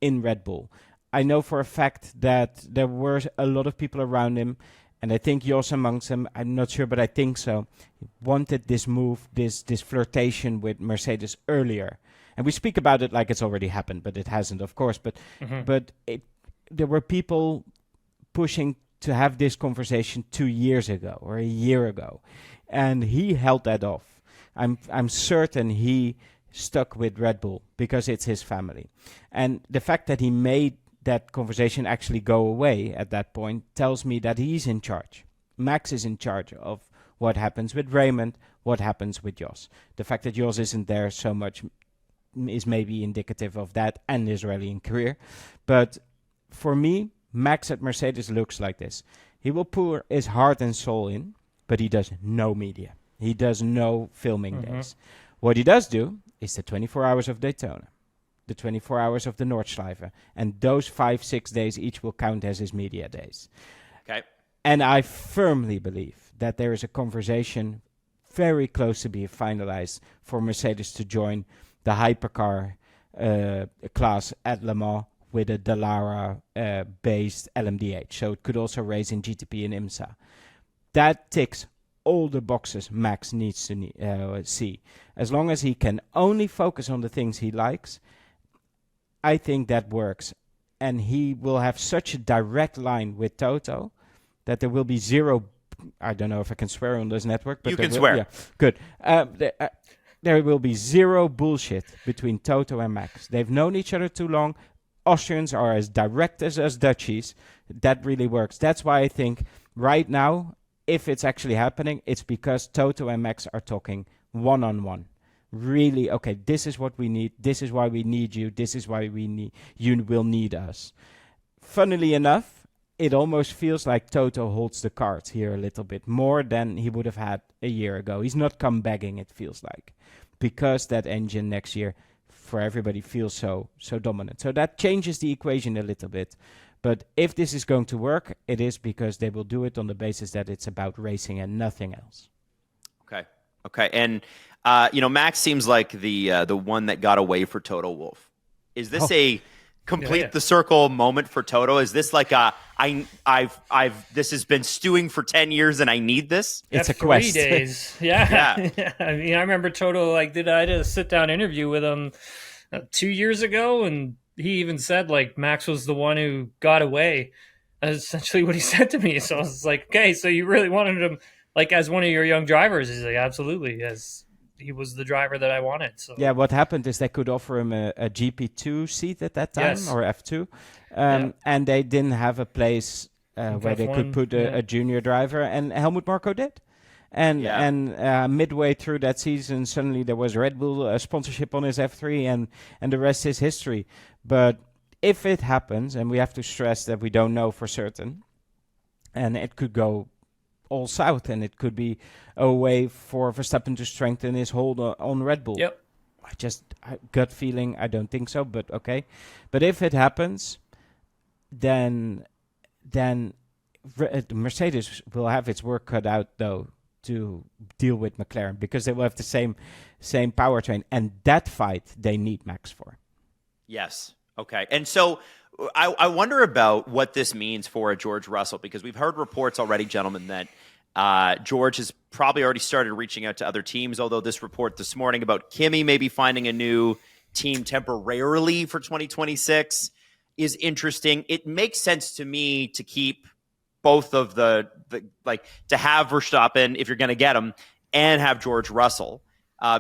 in Red Bull. I know for a fact that there were a lot of people around him, and I think Jos amongst them, I'm not sure, but I think so, wanted this move, this flirtation with Mercedes earlier. And we speak about it like it's already happened, but it hasn't, of course. But there were people pushing to have this conversation 2 years ago or a year ago, and he held that off. I'm certain he stuck with Red Bull because it's his family. And the fact that he made that conversation actually go away at that point tells me that he's in charge. Max is in charge of what happens with Raymond, what happens with Jos. The fact that Jos isn't there so much is maybe indicative of that and his rallying career. But for me, Max at Mercedes looks like this. He will pour his heart and soul in, but he does no media. He does no filming days. What he does do is the 24 hours of Daytona, the 24 hours of the Nordschleife, and those 5-6 days each will count as his media days. Okay. And I firmly believe that there is a conversation very close to being finalized for Mercedes to join the hypercar class at Le Mans with a Dallara-based LMDH. So it could also race in GTP and IMSA. That ticks all the boxes Max needs to see. As long as he can only focus on the things he likes, I think that works. And he will have such a direct line with Toto that there will be zero... I don't know if I can swear on this network. But you can swear. Yeah, good. There will be zero bullshit between Toto and Max. They've known each other too long. Austrians are as direct as us Dutchies. That really works. That's why I think right now, if it's actually happening, it's because Toto and Max are talking one-on-one. Really, okay, this is what we need. This is why we need you. This is why you will need us. Funnily enough, it almost feels like Toto holds the cards here a little bit more than he would have had a year ago. He's not come begging, it feels like, because that engine next year for everybody feels so dominant. So that changes the equation a little bit. But if this is going to work, it is because they will do it on the basis that it's about racing and nothing else. Okay. And Max seems like the one that got away for Toto Wolff. Is this a complete the circle moment for Toto? Is this like this has been stewing for 10 years and I need this? It's a quest. 3 days. Yeah. I mean, I remember Toto, I did a sit down interview with him 2 years ago, and he even said like Max was the one who got away That's essentially what he said to me. So I was like, okay, so you really wanted him like as one of your young drivers? He's like, absolutely, as he was the driver that I wanted. So Yeah, what happened is they could offer him a GP2 seat at that time, yes, or F2, yeah, and they didn't have a place where they could F1, put yeah. a junior driver, and Helmut Marko did. And Yeah. midway through that season, suddenly there was Red Bull sponsorship on his F3, and the rest is history. But if it happens, and we have to stress that we don't know for certain, and it could go all south, and it could be a way for Verstappen to strengthen his hold on Red Bull. Yep. Gut feeling, I don't think so, but okay. But if it happens, then Mercedes will have its work cut out, though, to deal with McLaren, because they will have the same powertrain, and that fight they need Max for. Yes. Okay. And so I wonder about what this means for a George Russell, because we've heard reports already, gentlemen, that George has probably already started reaching out to other teams, although this report this morning about Kimi maybe finding a new team temporarily for 2026 is interesting. It makes sense to me to keep both of the like to have Verstappen if you're going to get him, and have George Russell.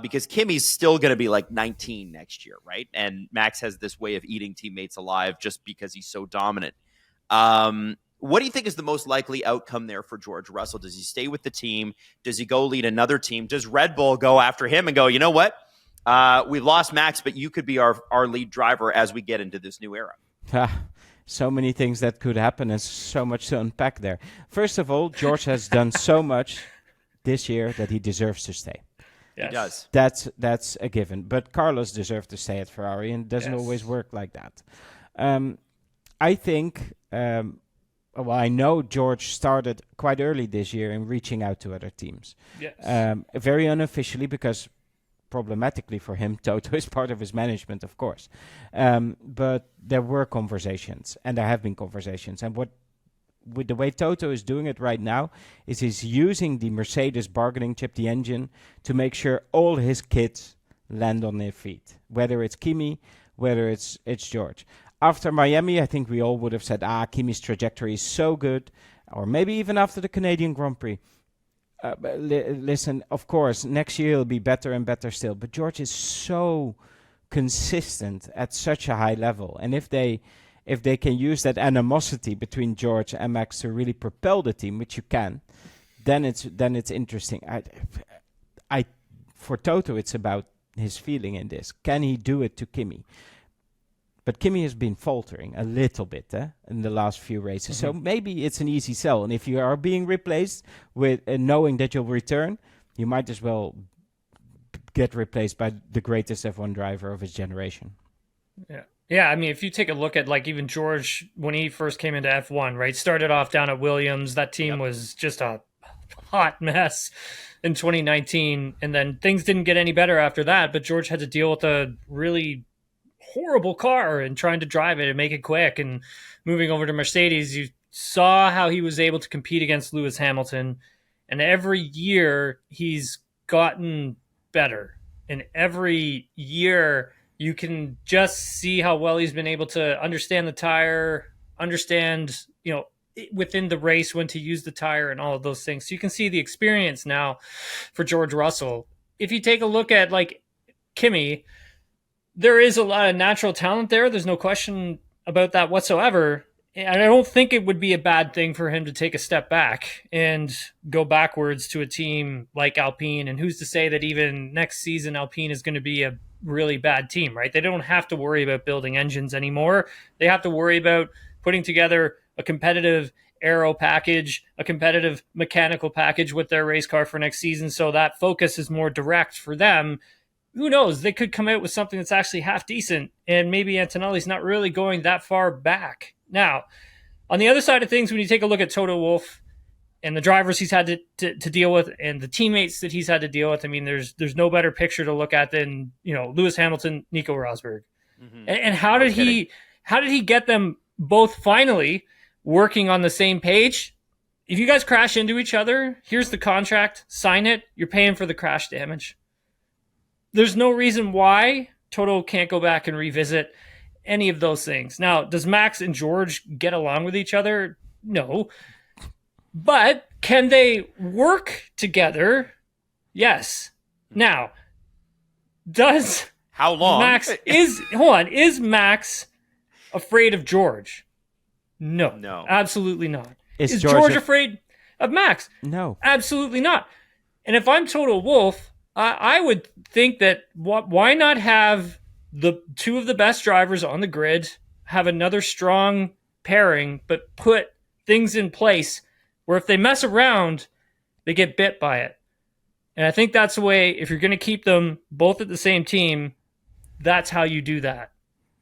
Because Kimi's still going to be like 19 next year, right? And Max has this way of eating teammates alive just because he's so dominant. What do you think is the most likely outcome there for George Russell? Does he stay with the team? Does he go lead another team? Does Red Bull go after him and go, you know what? We've lost Max, but you could be our lead driver as we get into this new era? So many things that could happen, and so much to unpack there. First of all, George has done so much this year that he deserves to stay. Yes. He does. That's a given. But Carlos deserved to stay at Ferrari, and it doesn't always work like that. I think, I know George started quite early this year in reaching out to other teams. Yes. Very unofficially, because problematically for him, Toto is part of his management, of course. But there were conversations, and there have been conversations. And with the way Toto is doing it right now, is he's using the Mercedes bargaining chip, the engine, to make sure all his kids land on their feet. Whether it's Kimi, whether it's George. After Miami, I think we all would have said, Kimi's trajectory is so good. Or maybe even after the Canadian Grand Prix. Listen, of course, next year he'll be better and better still. But George is so consistent at such a high level. And if they can use that animosity between George and Max to really propel the team, which you can, then it's interesting. For Toto, it's about his feeling in this. Can he do it to Kimi? But Kimi has been faltering a little bit in the last few races. So maybe it's an easy sell. And if you are being replaced with knowing that you'll return, you might as well get replaced by the greatest F1 driver of his generation. Yeah. Yeah, I mean, if you take a look at like even George when he first came into F1, right? Started off down at Williams. That team was just a hot mess in 2019, and then things didn't get any better after that. But George had to deal with a really horrible car and trying to drive it and make it quick. And moving over to Mercedes, you saw how he was able to compete against Lewis Hamilton, and every year he's gotten better, and every year you can just see how well he's been able to understand the tire, understand, within the race when to use the tire and all of those things. So you can see the experience now for George Russell. If you take a look at like Kimi, there is a lot of natural talent there. There's no question about that whatsoever. And I don't think it would be a bad thing for him to take a step back and go backwards to a team like Alpine. And who's to say that even next season Alpine is going to be a really bad team, right? They don't have to worry about building engines anymore. They have to worry about putting together a competitive aero package, a competitive mechanical package with their race car for next season. So that focus is more direct for them. Who knows? They could come out with something that's actually half decent, and maybe Antonelli's not really going that far back. Now, on the other side of things, when you take a look at Toto Wolff and the drivers he's had to deal with and the teammates that he's had to deal with, I mean, there's no better picture to look at than, Lewis Hamilton, Nico Rosberg. Mm-hmm. And how did he get them both finally working on the same page? If you guys crash into each other, here's the contract, sign it, you're paying for the crash damage. There's no reason why Toto can't go back and revisit any of those things. Now, does Max and George get along with each other? No. But can they work together? Yes. Now, does How long? is Max afraid of George? No. No. Absolutely not. Is George George afraid of Max? No. Absolutely not. And if I'm Total Wolf, I would think that why not have the two of the best drivers on the grid, have another strong pairing, but put things in place where if they mess around, they get bit by it. And I think that's the way, if you're going to keep them both at the same team, that's how you do that.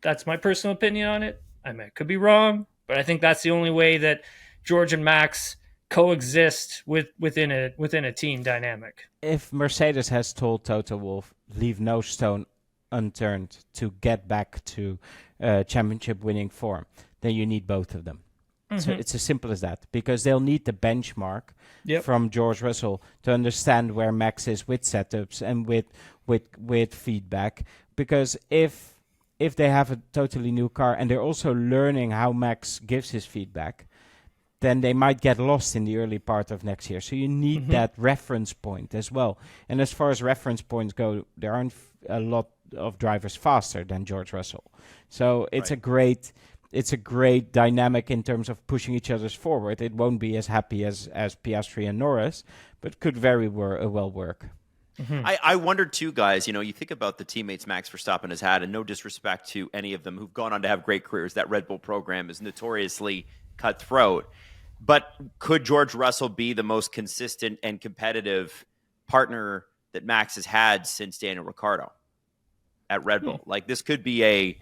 That's my personal opinion on it. I mean, I could be wrong, but I think that's the only way that George and Max coexist within a team dynamic. If Mercedes has told Toto Wolff, leave no stone unturned to get back to championship winning form, then you need both of them. Mm-hmm. So it's as simple as that, because they'll need the benchmark from George Russell to understand where Max is with setups and with feedback. Because if they have a totally new car and they're also learning how Max gives his feedback, then they might get lost in the early part of next year. So you need that reference point as well. And as far as reference points go, there aren't a lot of drivers faster than George Russell. So it's a great dynamic in terms of pushing each other's forward. It won't be as happy as Piastri and Norris, but could very well work. Mm-hmm. I wonder too, guys, you think about the teammates Max Verstappen has had, and no disrespect to any of them who've gone on to have great careers. That Red Bull program is notoriously cutthroat. But could George Russell be the most consistent and competitive partner that Max has had since Daniel Ricciardo at Red Bull? Like, this could be a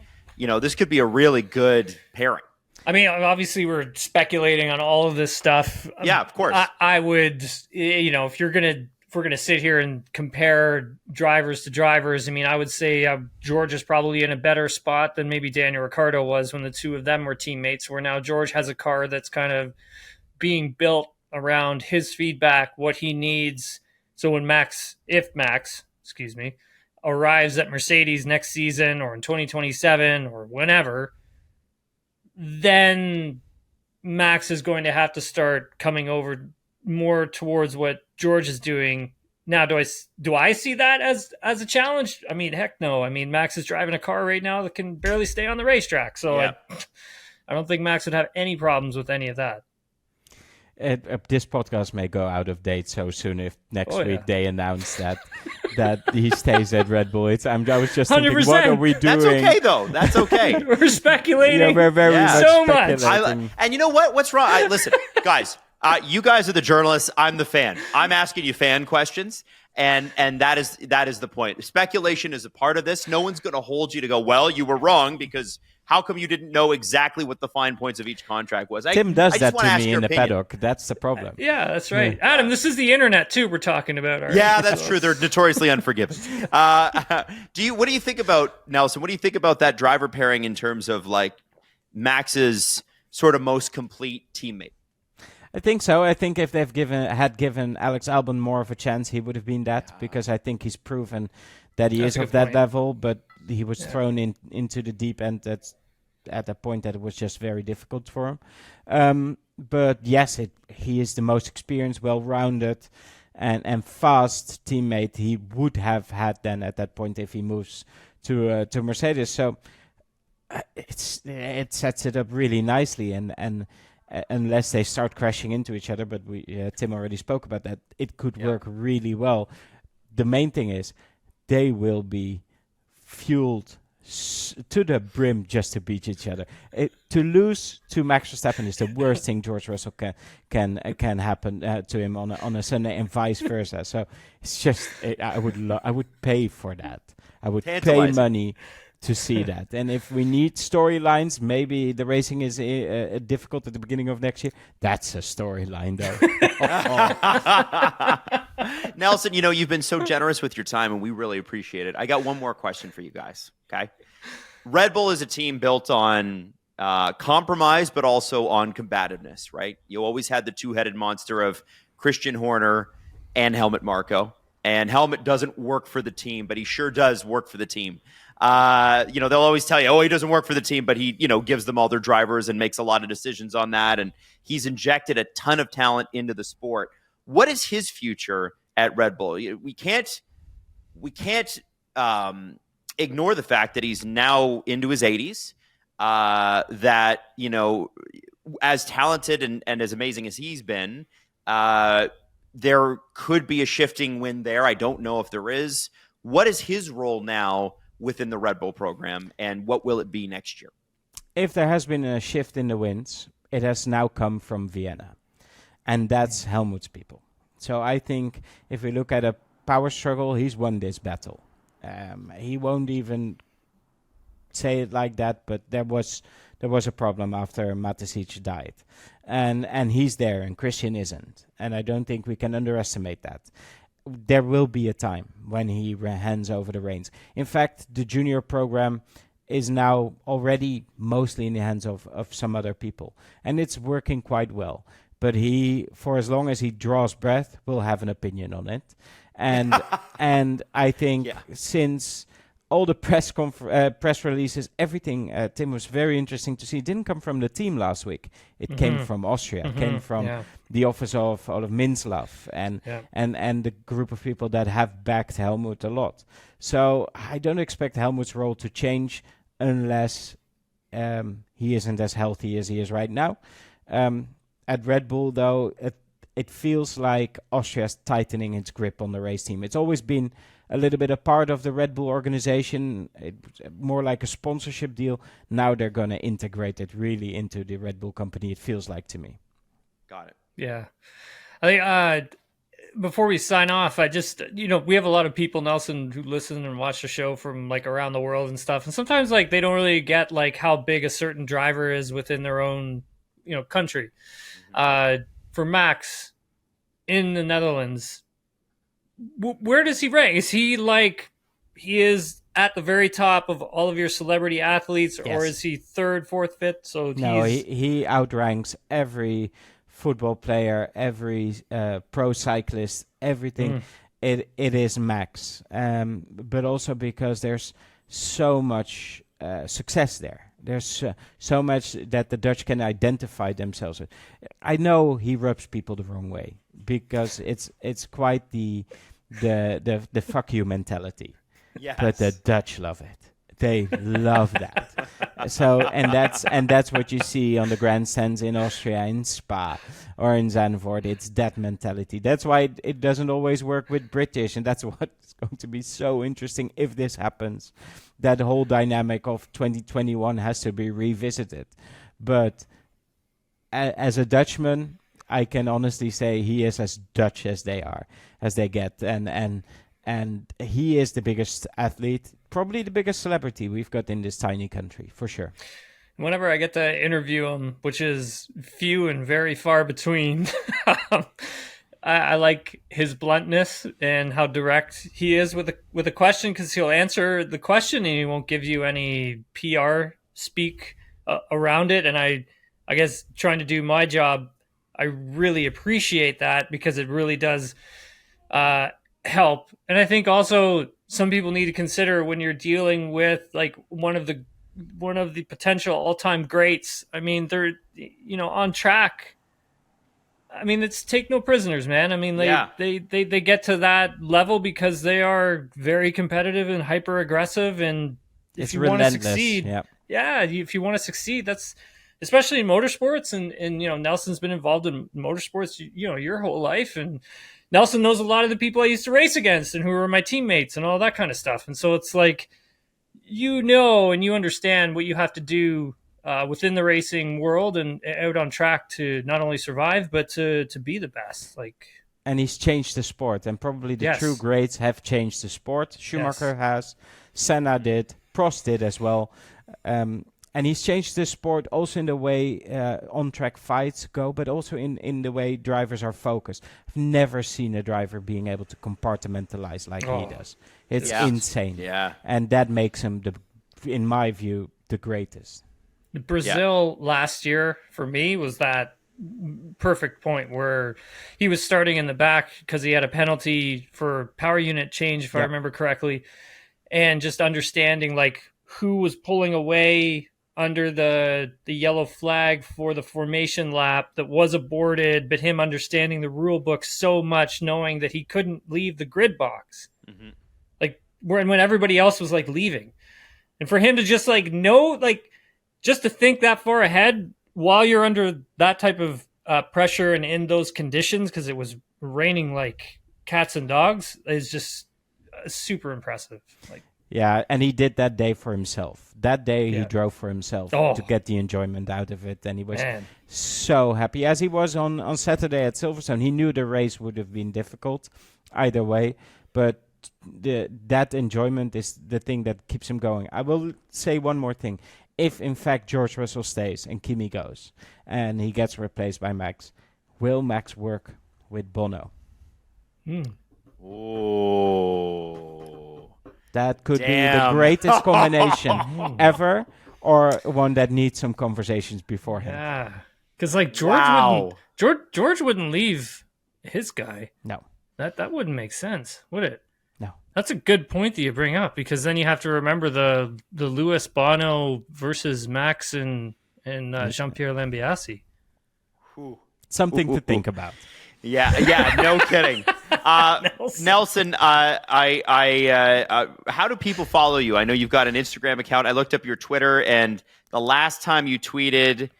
really good pairing. I mean, obviously we're speculating on all of this stuff. Yeah, of course. I would, if we're gonna sit here and compare drivers to drivers, I mean, I would say George is probably in a better spot than maybe Daniel Ricciardo was when the two of them were teammates, where now George has a car that's kind of being built around his feedback, what he needs. So when if Max, arrives at Mercedes next season or in 2027 or whenever, then Max is going to have to start coming over more towards what George is doing. Now, do I see that as a challenge? I mean, heck no. I mean, Max is driving a car right now that can barely stay on the racetrack. So I don't think Max would have any problems with any of that. This podcast may go out of date so soon if next week they announce that he stays at Red Bull. I was just thinking, 100%. what are we doing? That's okay, though. That's okay. We're speculating. Yeah, we're very much so speculating. much. And you know what? What's wrong? Listen, guys. You guys are the journalists. I'm the fan. I'm asking you fan questions, and that is the point. Speculation is a part of this. No one's going to hold you to go, well, you were wrong, because how come you didn't know exactly what the fine points of each contract was? Tim does that to me in the paddock. That's the problem. Yeah, that's right. Yeah. Adam, this is the internet too we're talking about. Yeah, that's true. They're notoriously unforgiving. What do you think about, Nelson? What do you think about that driver pairing in terms of like Max's sort of most complete teammate? I think so. I think if they've given Alex Albon more of a chance, he would have been that, because I think he's proven that he is of that level, but he was thrown into the deep end at a point that it was just very difficult for him. But yes, he is the most experienced, well-rounded, and fast teammate he would have had then at that point if he moves to Mercedes. So it sets it up really nicely, and unless they start crashing into each other, but Tim already spoke about that, it could work really well. The main thing is they will be fueled to the brim just to beat each other. To lose to Max Verstappen is the worst thing George Russell can happen to him on a Sunday, and vice versa. So it's just I would pay for that. I would pay money to see that. And if we need storylines, maybe the racing is difficult at the beginning of next year. That's a storyline, though. Nelson, you've been so generous with your time, and we really appreciate it. I got one more question for you guys, okay? Red Bull is a team built on compromise, but also on combativeness, right? You always had the two-headed monster of Christian Horner and Helmut Marko. And Helmut doesn't work for the team, but he sure does work for the team. They'll always tell you, oh, he doesn't work for the team, but he, gives them all their drivers and makes a lot of decisions on that. And he's injected a ton of talent into the sport. What is his future at Red Bull? We can't ignore the fact that he's now into his 80s. That as talented and as amazing as he's been, there could be a shifting wind there. I don't know if there is. What is his role now within the Red Bull program, and what will it be next year? If there has been a shift in the winds, it has now come from Vienna, and that's Helmut's people. So I think if we look at a power struggle, he's won this battle. He won't even say it like that, but there was a problem after Matisic died, and he's there, and Christian isn't, and I don't think we can underestimate that. There will be a time when he hands over the reins. In fact, the junior program is now already mostly in the hands of some other people, and it's working quite well. But he, for as long as he draws breath, will have an opinion on it, and and I think since all the press releases, everything, Tim, was very interesting to see. It didn't come from the team last week. It came from Austria. It came from the office of Minslav and the group of people that have backed Helmut a lot. So I don't expect Helmut's role to change unless he isn't as healthy as he is right now. At Red Bull, though, it feels like Austria's tightening its grip on the race team. It's always been a little bit a part of the Red Bull organization, more like a sponsorship deal. Now they're going to integrate it really into the Red Bull company, it feels like to me. Got it. Yeah. I think before we sign off, I just, we have a lot of people, Nelson, who listen and watch the show from like around the world and stuff. And sometimes like they don't really get like how big a certain driver is within their own, country. For Max in the Netherlands, where does he rank? Is he like he is at the very top of all of your celebrity athletes, or is he third, fourth, fifth? So no, he outranks every football player, every pro cyclist, everything. It is Max, but also because there's so much success there. There's so much that the Dutch can identify themselves with. I know he rubs people the wrong way because it's quite the fuck you mentality. Yes. But the Dutch love it. They love that. So and that's what you see on the grandstands in Austria, in Spa or in Zandvoort. It's that mentality. That's why it doesn't always work with British, and that's what's going to be so interesting if this happens. That whole dynamic of 2021 has to be revisited. But as a Dutchman, I can honestly say he is as Dutch as they get, and he is the biggest athlete, probably the biggest celebrity we've got in this tiny country, for sure. Whenever I get to interview him, which is few and very far between, I like his bluntness and how direct he is with a question, because he'll answer the question and he won't give you any PR speak around it. And I guess trying to do my job, I really appreciate that, because it really does help. And I think also some people need to consider when you're dealing with like one of the potential all-time greats. I mean, they're on track. I mean, it's take no prisoners, man. I mean, they get to that level because they are very competitive and hyper aggressive, and if you want to succeed, if you want to succeed, that's especially in motorsports, and Nelson's been involved in motorsports, your whole life, and Nelson knows a lot of the people I used to race against and who were my teammates and all that kind of stuff. And so it's like, and you understand what you have to do within the racing world and out on track to not only survive, but to be the best. And he's changed the sport, and probably the true greats have changed the sport. Schumacher has, Senna did, Prost did as well. And he's changed the sport also in the way on-track fights go, but also in the way drivers are focused. I've never seen a driver being able to compartmentalize like he does. It's insane. Yeah. And that makes him, in my view, the greatest. Brazil last year, for me, was that perfect point where he was starting in the back because he had a penalty for power unit change, if I remember correctly. and just understanding like who was pulling away under the yellow flag for the formation lap that was aborted, but him understanding the rule book so much, knowing that he couldn't leave the grid box, like when everybody else was like leaving, and for him to just like know, like just to think that far ahead while you're under that type of pressure and in those conditions, because it was raining like cats and dogs, is just super impressive. Like, yeah, and he did that day for himself. That day he drove for himself to get the enjoyment out of it, and he was so happy, as he was on Saturday at Silverstone. He knew the race would have been difficult either way, but that enjoyment is the thing that keeps him going. I will say one more thing. If, in fact, George Russell stays and Kimi goes and he gets replaced by Max, will Max work with Bono? Oh. That could be the greatest combination ever, or one that needs some conversations beforehand. Yeah. Because, like, George wouldn't leave his guy. No. That wouldn't make sense, would it? No. That's a good point that you bring up, because then you have to remember the Lewis Bono versus Max and Jean-Pierre Lambiase. Something to think about. Yeah, no kidding. Nelson, how do people follow you? I know you've got an Instagram account. I looked up your Twitter, and the last time you tweeted,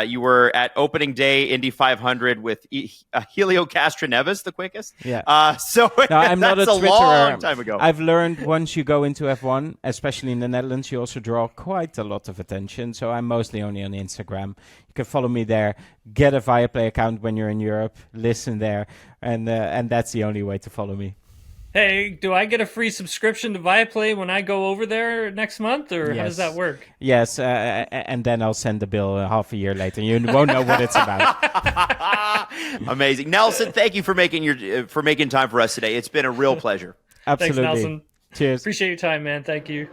you were at opening day Indy 500 with Helio Castroneves, the quickest. Yeah. So no, I'm not that's a a Twitterer. long time ago. I've learned once you go into F1, especially in the Netherlands, you also draw quite a lot of attention. So I'm mostly only on Instagram. You can follow me there. Get a Viaplay account when you're in Europe. Listen there, and that's the only way to follow me. Hey, do I get a free subscription to Viaplay when I go over there next month, or how does that work? Yes, and then I'll send the bill half a year later. You won't know what it's about. Amazing, Nelson. Thank you for making time for us today. It's been a real pleasure. Absolutely. Thanks, Nelson. Cheers. Appreciate your time, man. Thank you.